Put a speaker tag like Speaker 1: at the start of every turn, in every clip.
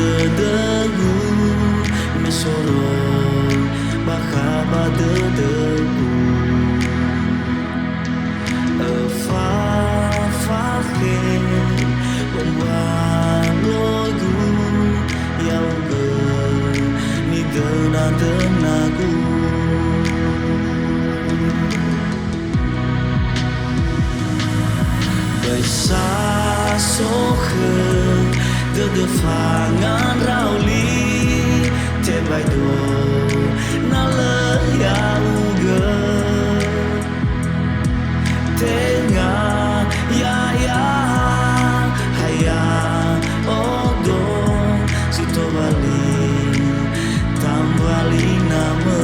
Speaker 1: dedegu mesorong bakaba dedegu fahe membuat logu yang ni denagu Besasohe de defangan rauli tebai do nale yauge tengah ya haya odo sito bali tambali nama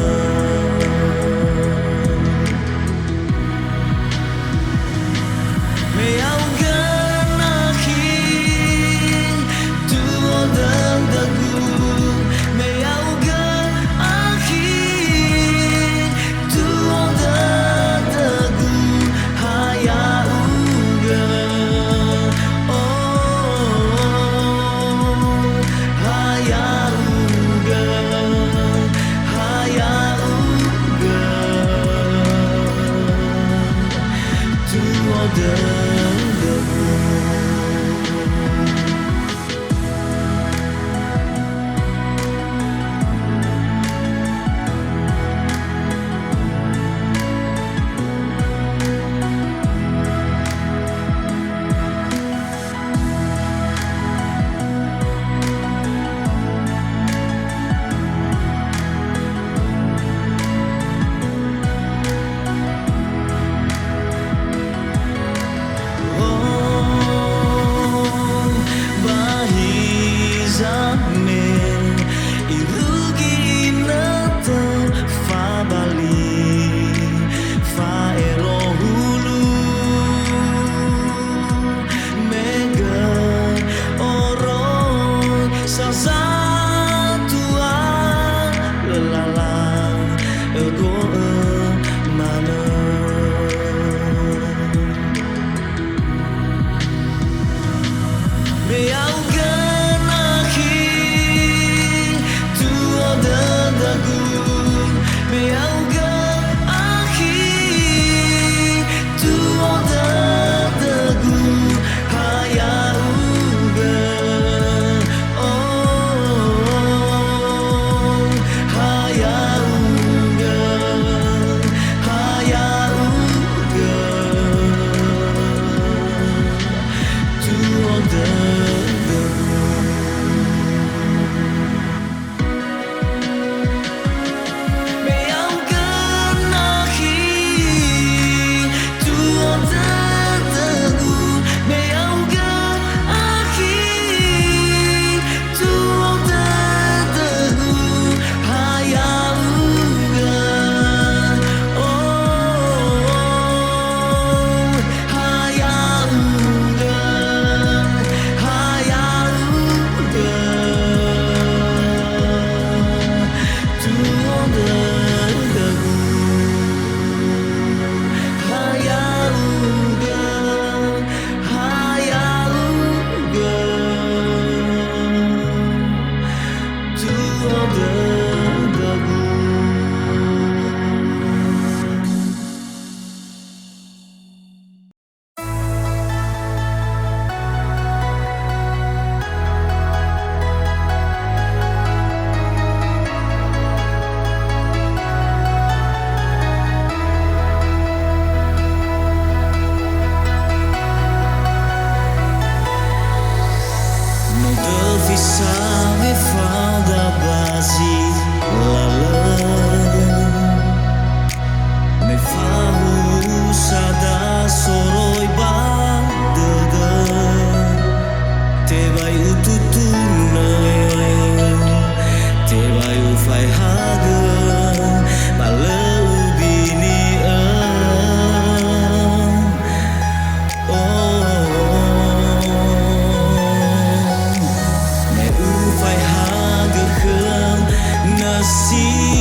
Speaker 2: See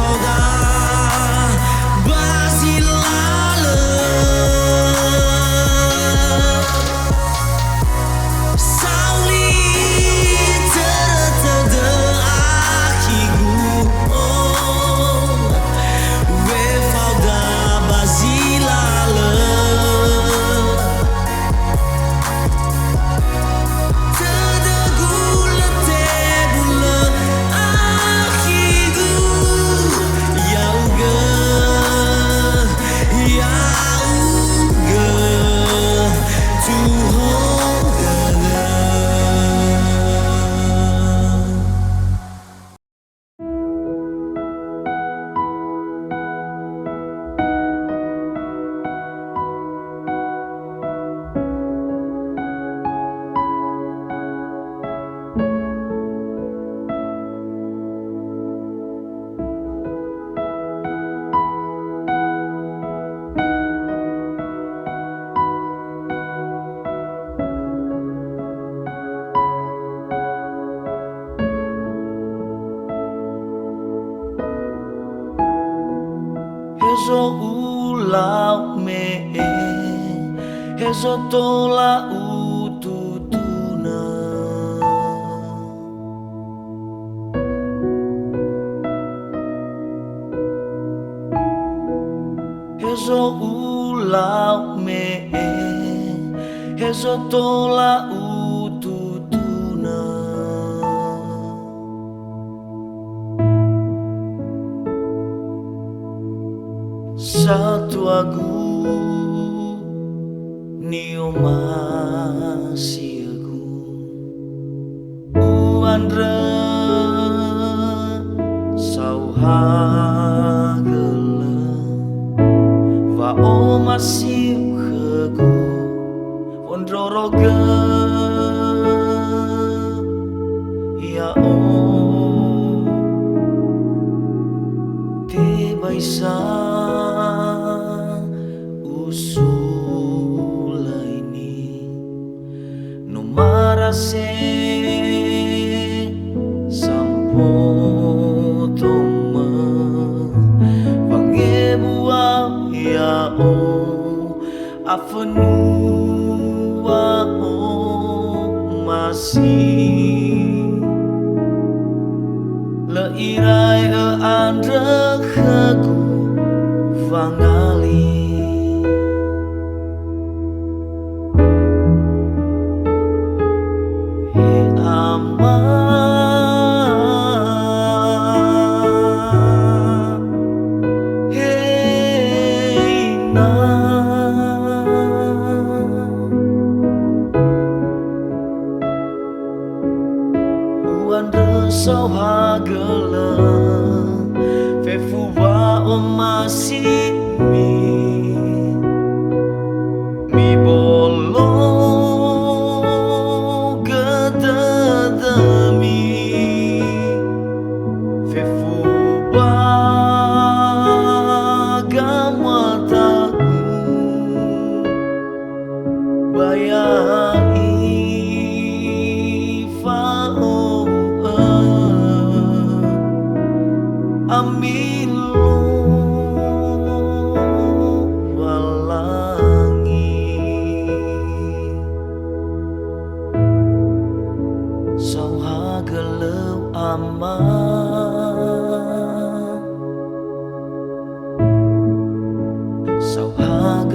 Speaker 1: falda basilale sauli tertede akigu we falda basilale Hezo ulau me hezo tola ututuna hezo ulau me hezo tola ututuna satu agu nio masiagu uandra sauhagele va o masih khegu ondroroge ya o te baisa usulaini no marase sampo toma vangebua ya o afanua o masih leirai e andra khagu vangali sau hagele fefuwa o masih mi bolo gededemi fefuwa gamataku bayai fao amilu walangi sauhagelew ama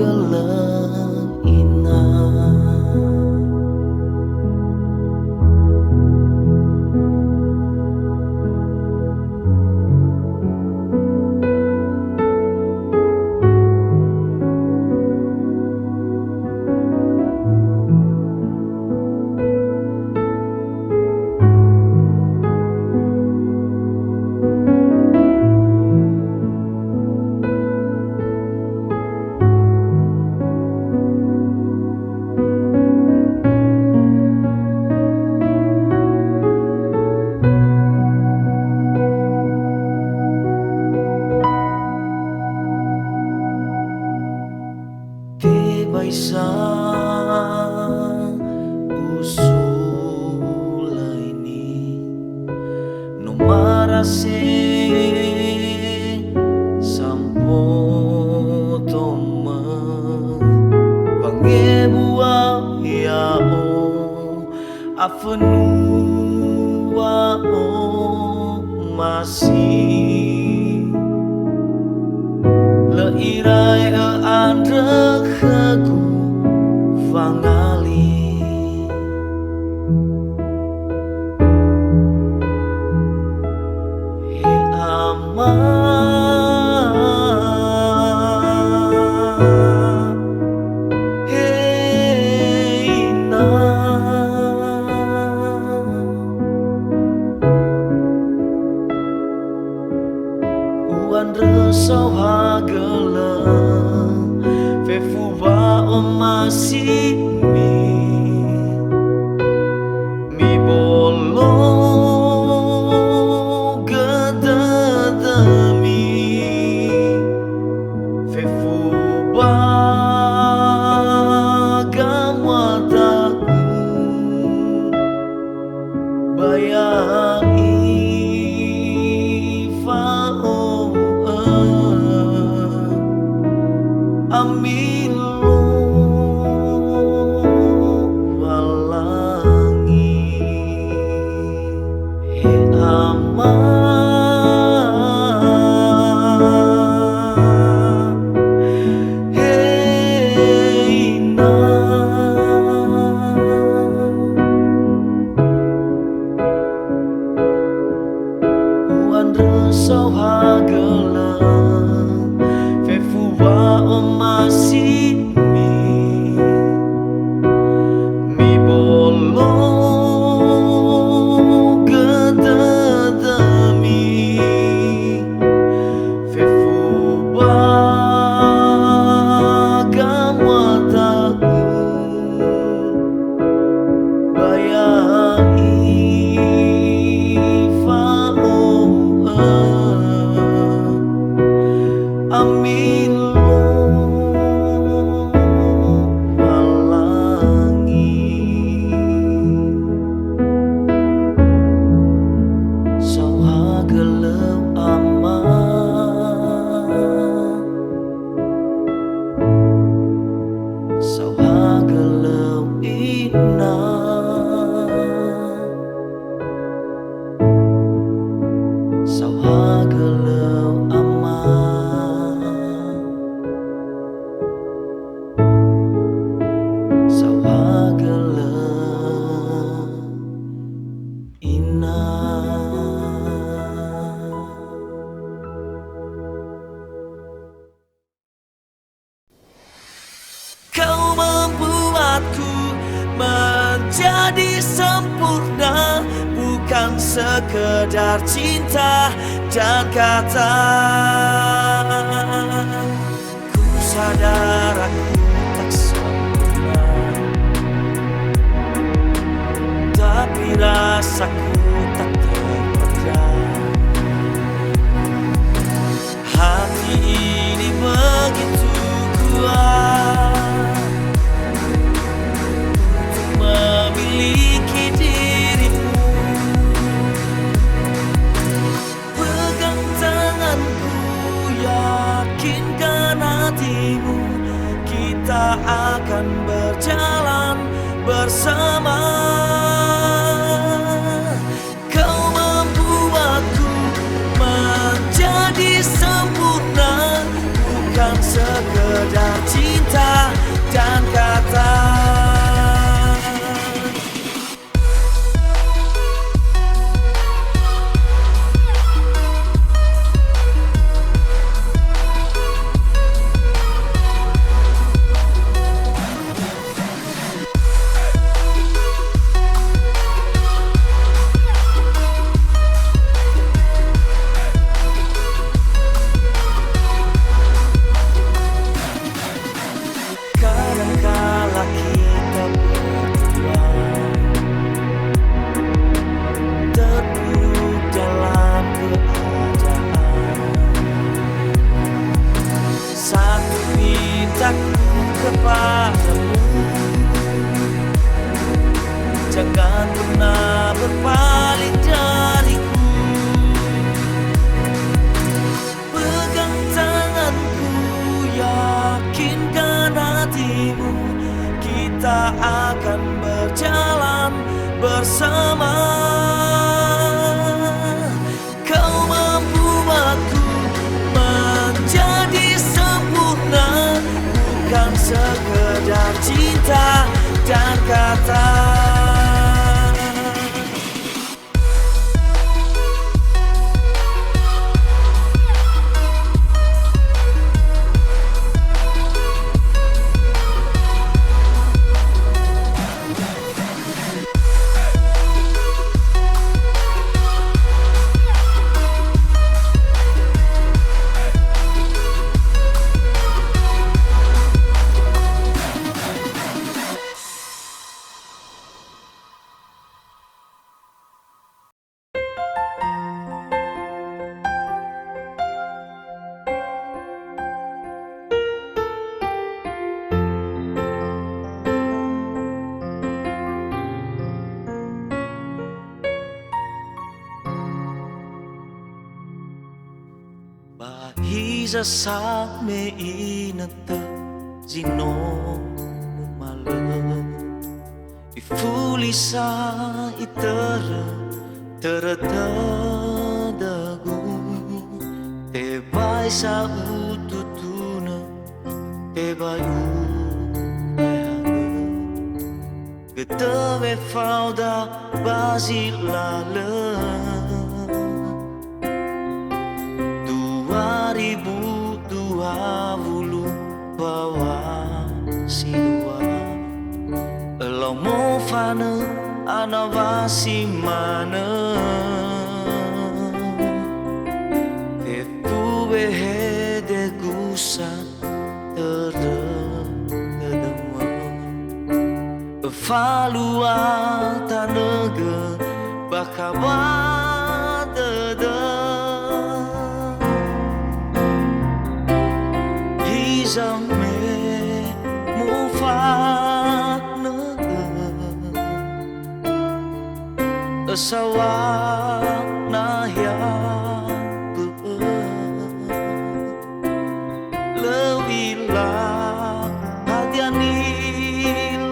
Speaker 1: sauhagelew ina isang usulaini no marase Avenua masih leirai andrek hagu vangali he ama Uan resau hagela Fefuwa masih mi bolo gededemi Fefuwa gamwataku bayai Amilu walangi he ama he ina uan resau hagela fefuwa masih mi bolo gededemi fefuwa gamwataku bayai Amilu walangi Sau hagelau ama Sau hagelau ina Sau hagelau ama Kau membuatku menjadi sempurna, bukan sekedar cinta dan kata. Ku sadar aku tak sempurna, tapi rasaku tak terpendam. Hati ini begitu kuat untuk memiliki dirimu. Pegang tanganku, yakinkan hatimu, kita akan berjalan bersama. cinta dan kata. Bahisa sa me inata zino malam ifuli sa itara dagu te bai sa ututuna te bai getawe fauda basilala 2020 bawah sidua Elau mo fana anawasi mana Tepu behe de gusa terdewa Falua tanaga bakawa Izame mufana Asawa nahya Lewila hadiani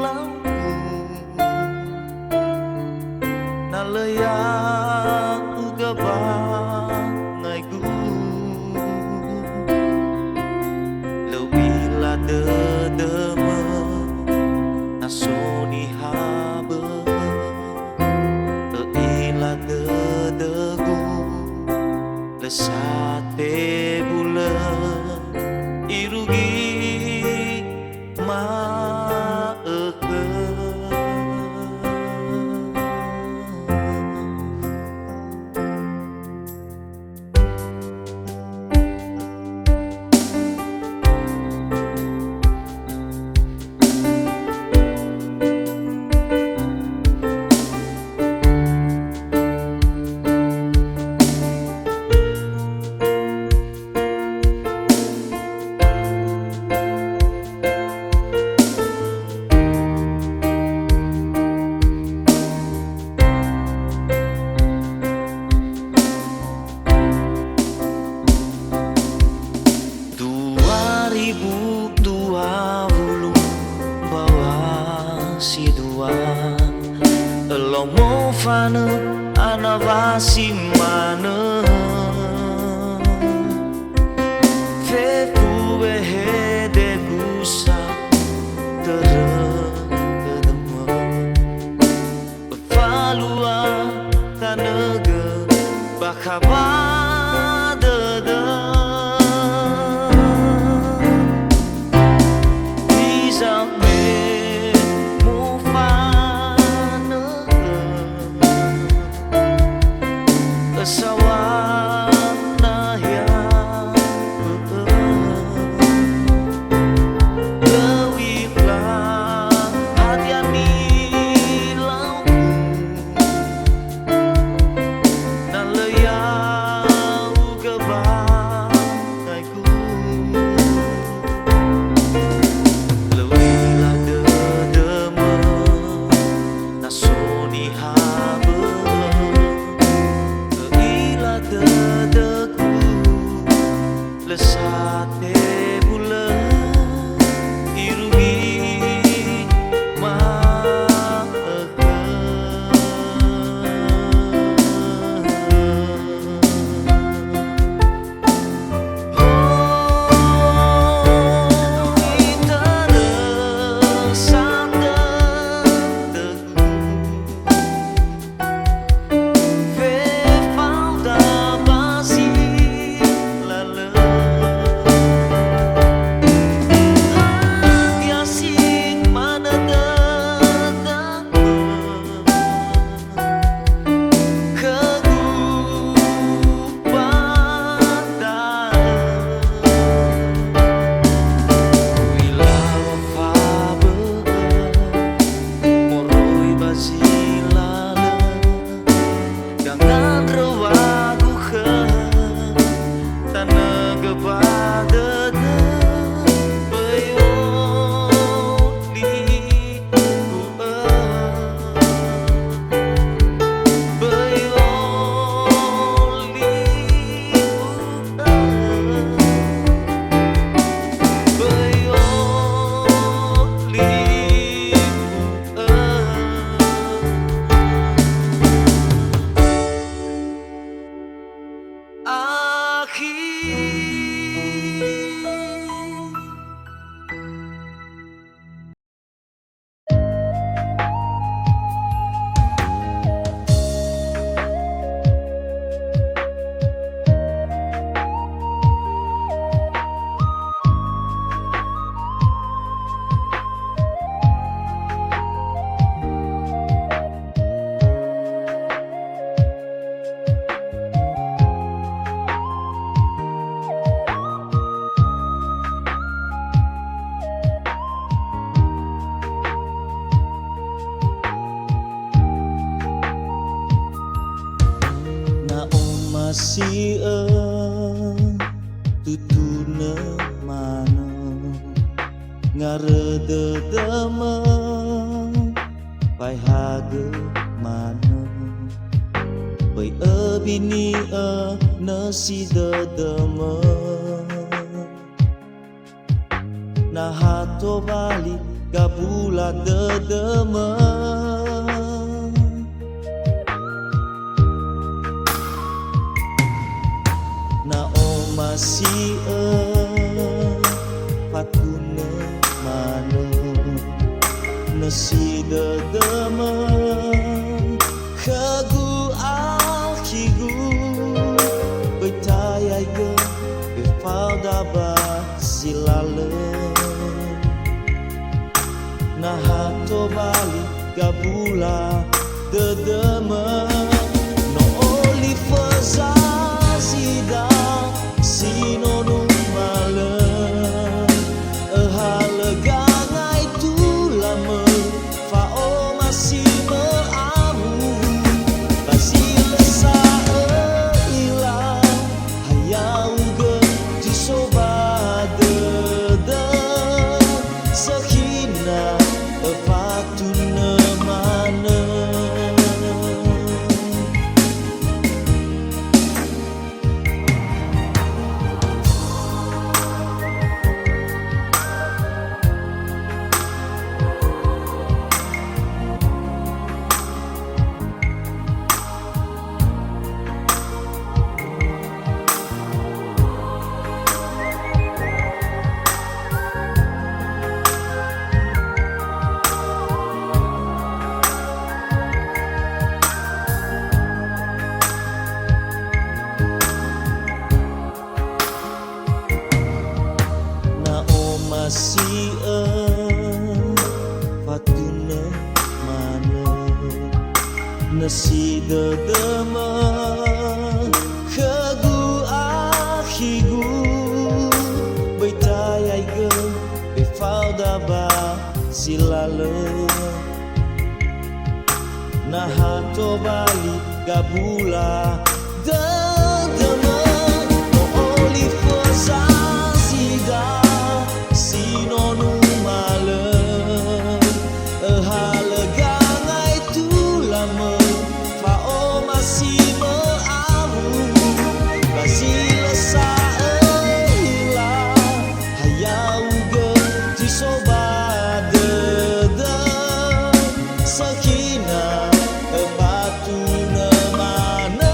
Speaker 1: lampu Nalaya ugabang ngaigu Dedema nasoni habe teila dedegu lesate bulan irugi maeke sidua Elau mo fana anawasi mana Fepu behe de gusa terdewa Falua tanaga bakawa Sawa Na masih tutuna mana ngarede dema pai haga mana bai bini nasi dema na hato bali gabula dema na masih patuna mana nasi dema kagu alkigu betayai ge befalda ba silale na hato bali gabula dema no olifaza sida sino numala halaga ngai tu lama fao masih maamu basila sa ila hayau ge di soba de sakina fatuna mana masih fatuna mana nasi dema kagu akhigu betayai ge befalda ba silale na hato bali gabula dema no olifaza sida sino numala halaga ngai tu lama fao masih maamu basila sa ila hayau ge di soba de sakina patuna mana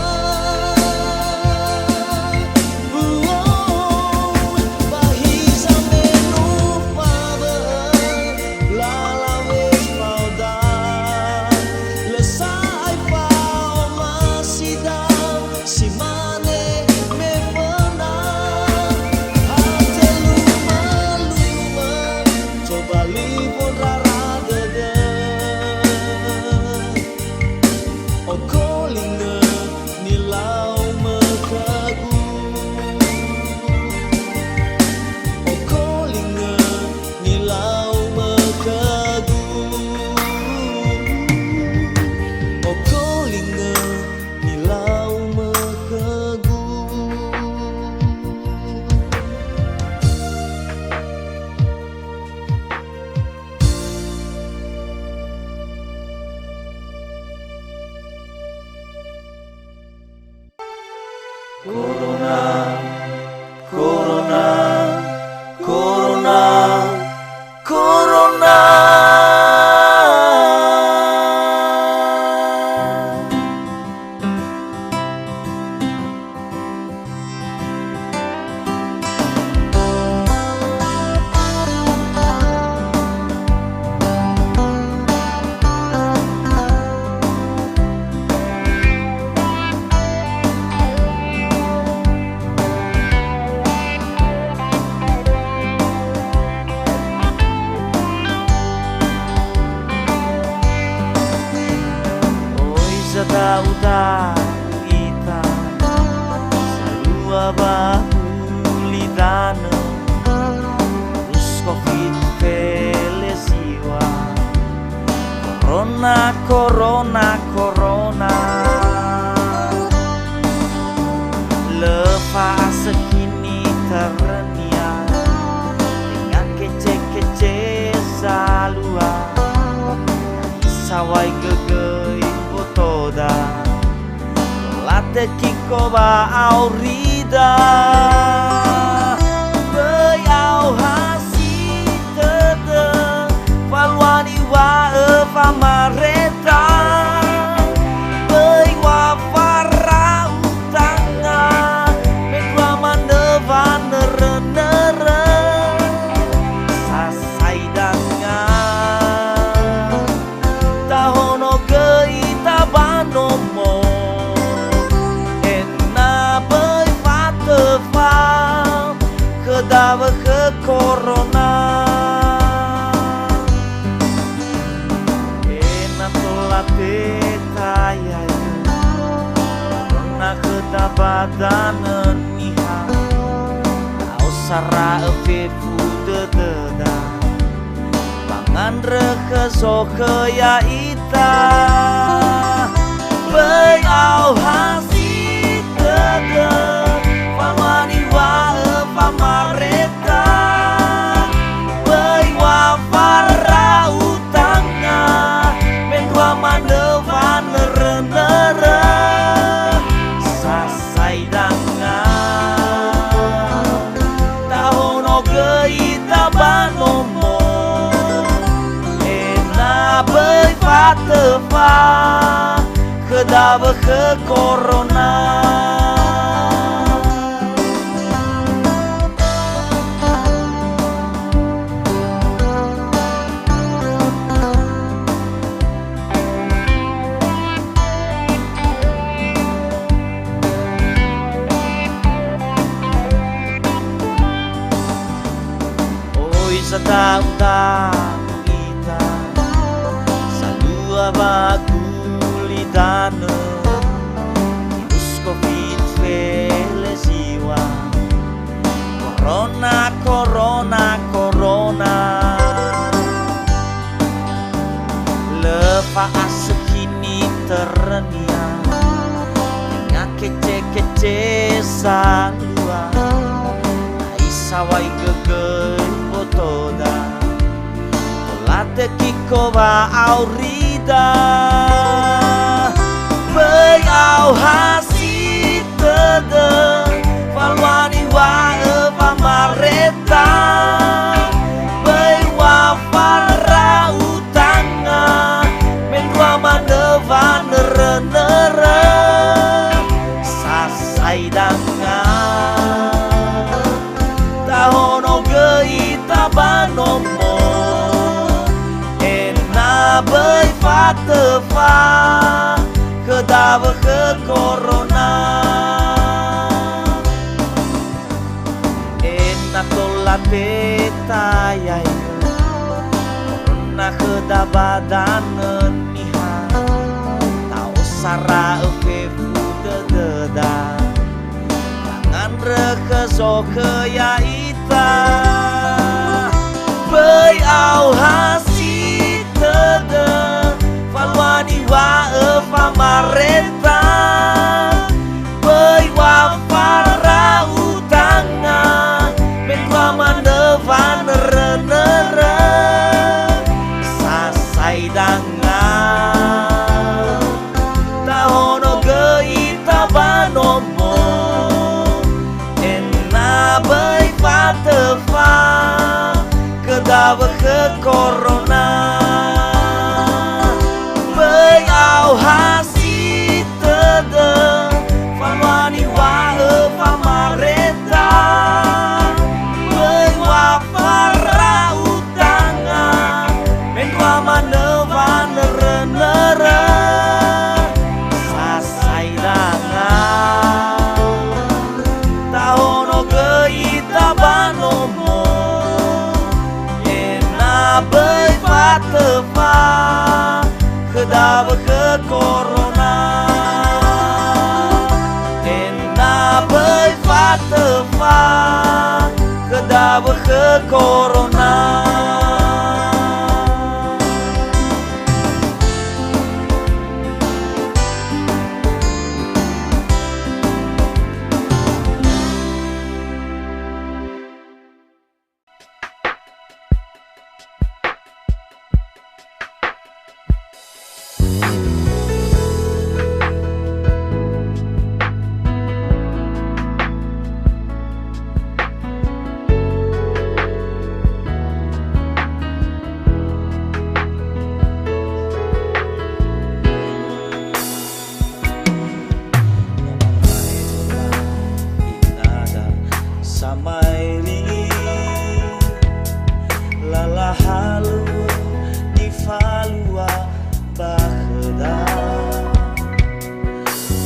Speaker 1: bahulidana terus covid velesiwa corona lefa sekini ternia dengan kece-kece salua sawai gegei botoda late kiko ba aurida beau hasi tede falwani wa famareta bei wa farra utanga medwa maneva nere sasai danga tahono gei tabanomo kedawa ke corona enak tolate kaya corona kedabadan niha au sara efe fude deda pangan reke soke ya ita bei au hasi deda pamani wa pamareta bei wa farra utanga mendua maneva nere sasai danga tahono gei tabanomo ena bei fatefa kedawa ke corona sa taong-taong ita sa lua bagulidana virus covid velesiwa corona lefa sekini ternia dengan kece-kece salua sawai gegei botoda late kiko ba aurida bei au hasi tede falwani wa pamareta bei wa farra utanga mendua maneva nere sasai danga tahono gei tabanomo ena bei fatefa kedawa ke corona ena tolate tayai corona kedabadan niha tau sara efe fude deda reke soke ya ita bei au hasi tede falwani wa pamareta bei wa farra utanga mendua maneva nere sasai danga tahono gei tabanomo bei fatefa kedawa ke corona bei au hasi tede falwani wa pamareta bei wa farra utanga mendua maneva nere sasai danga tahono gei tabanomo ena bei fatefa kedawa ke corona ena bei fatefa tefa kedaba ke corona.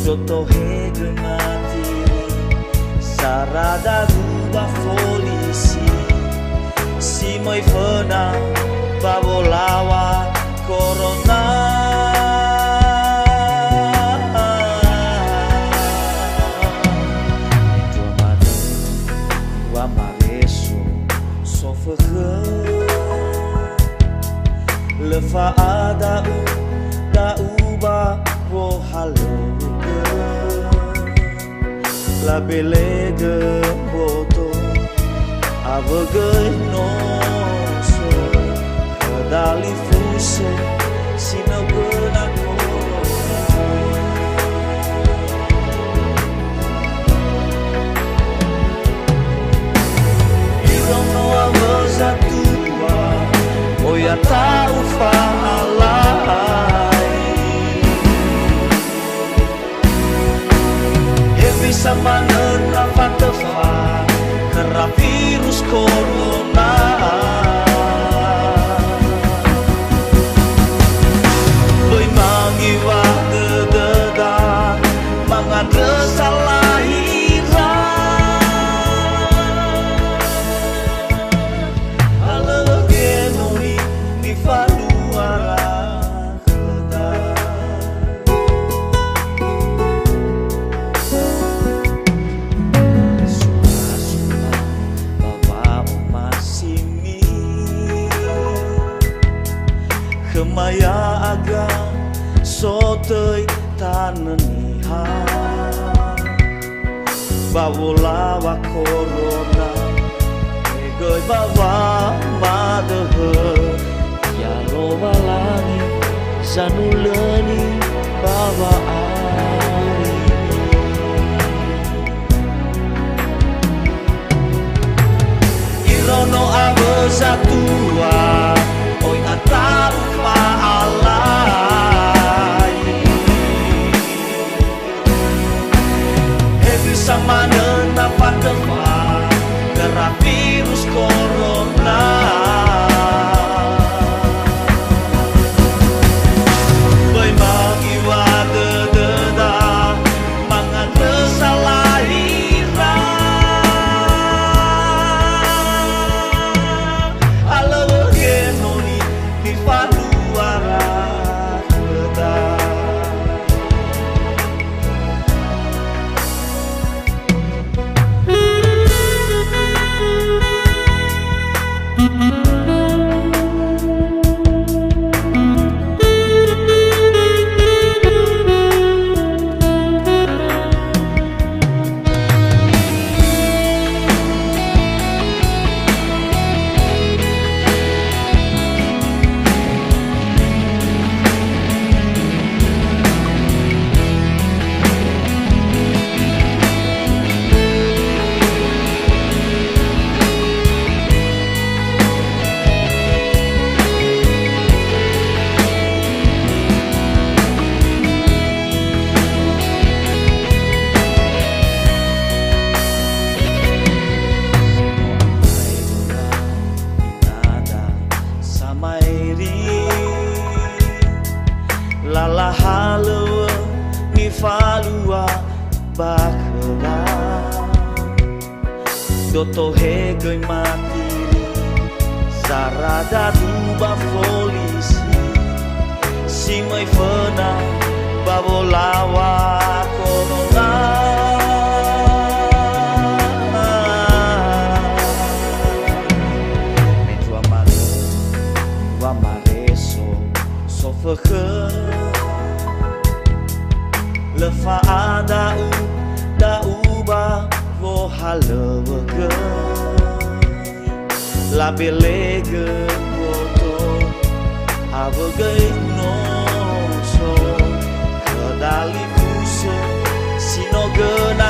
Speaker 2: Toto hege matiri sarada ruba polisi si moi fena babolawa corona. Domane wa mareso sofeke lefa ada da uba wo halo la belega boto avege noso kadali fuse sinaguna corona. Irong no avaza tua oya tau faalai bisa menerapat tefa kera virus corona. Boy mangiwa dededa mangan resa lahiran ala genoni di faluara kemaya aga sotei tanenihan bawolawa corona egoi bawa madehe ya loba lani sanuleni bawa ari irono abo satua oi ataru faalai bisa mendapat tefa kera virus corona. Boy mangiwa dededa mangan resa lahiran ala genoni di faluara lala halo ni falua bakela doto hegoi matiri sarada duba polisi si mai fena babolawa corona. halewege labelege foto awege noso kedali muso sinogeuna